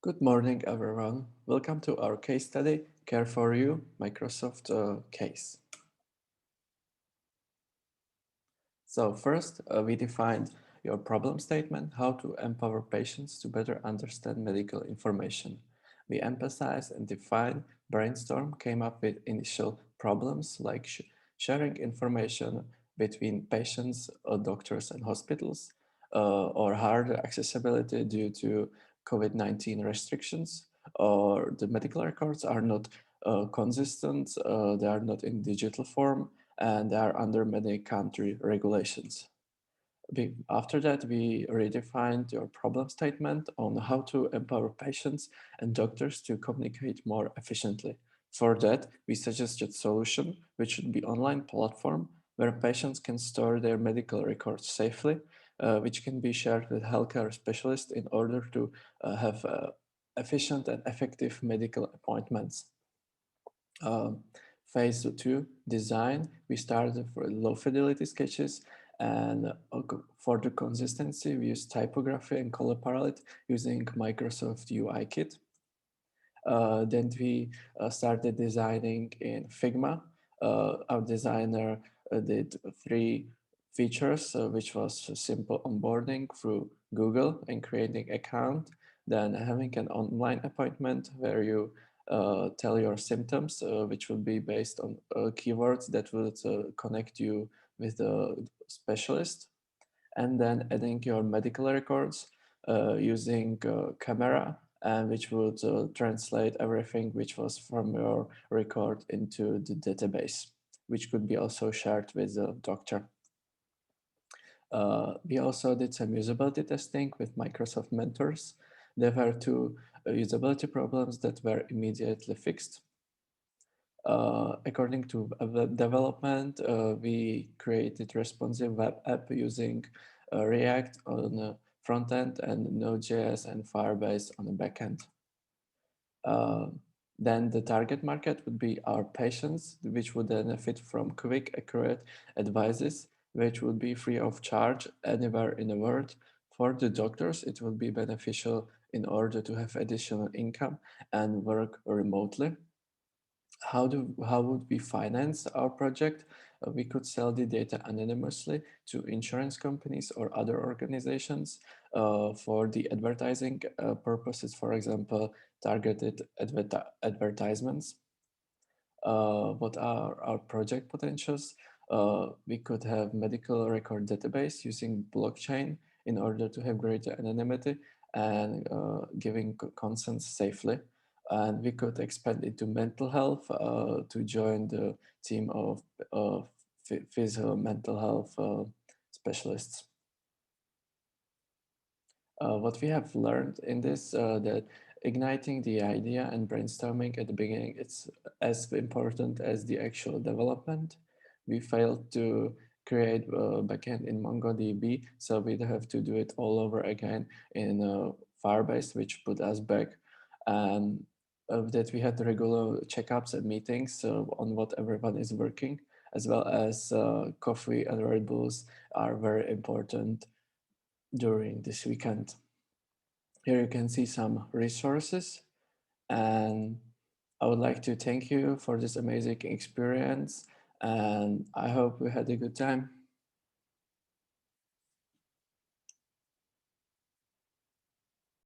Good morning, everyone. Welcome to our case study, Care for You, Microsoft case. So first, we defined your problem statement, how to empower patients to better understand medical information. We emphasize and define, brainstorm, came up with initial problems like sharing information between patients, doctors, and hospitals, or harder accessibility due to COVID-19 restrictions, or the medical records are not consistent, they are not in digital form, and they are under many country regulations. After that, we redefined your problem statement on how to empower patients and doctors to communicate more efficiently. For that, we suggested solution, which should be online platform where patients can store their medical records safely, which can be shared with healthcare specialists in order to have efficient and effective medical appointments. Um, Phase two, design. We started for low fidelity sketches, and for the consistency, we use typography and color palette using Microsoft UI Kit. Then we started designing in Figma. Our designer did three features, which was simple onboarding through Google and creating account, then having an online appointment where you tell your symptoms, which will be based on keywords that will connect you with the specialist, and then adding your medical records using camera, and which would translate everything which was from your record into the database, which could be also shared with the doctor. We also did some usability testing with Microsoft mentors. There were two usability problems that were immediately fixed. According to web development, we created responsive web app using React on the front end and Node.js and Firebase on the back end. Then the target market would be our patients, which would benefit from quick, accurate advices, which would be free of charge anywhere in the world. For the doctors, it would be beneficial in order to have additional income and work remotely. How would we finance our project? We could sell the data anonymously to insurance companies or other organizations for the advertising purposes, for example, targeted advertisements. What are our project potentials? We could have medical record database using blockchain in order to have greater anonymity and giving consent safely. And we could expand into mental health to join the team of physical mental health specialists. What we have learned in this that igniting the idea and brainstorming at the beginning, it's as important as the actual development. We failed to create a backend in MongoDB, so we'd have to do it all over again in Firebase, which put us back. And that we had regular checkups and meetings on what everyone is working, as well as coffee and Red Bulls are very important during this weekend. Here you can see some resources, and I would like to thank you for this amazing experience, and I hope we had a good time.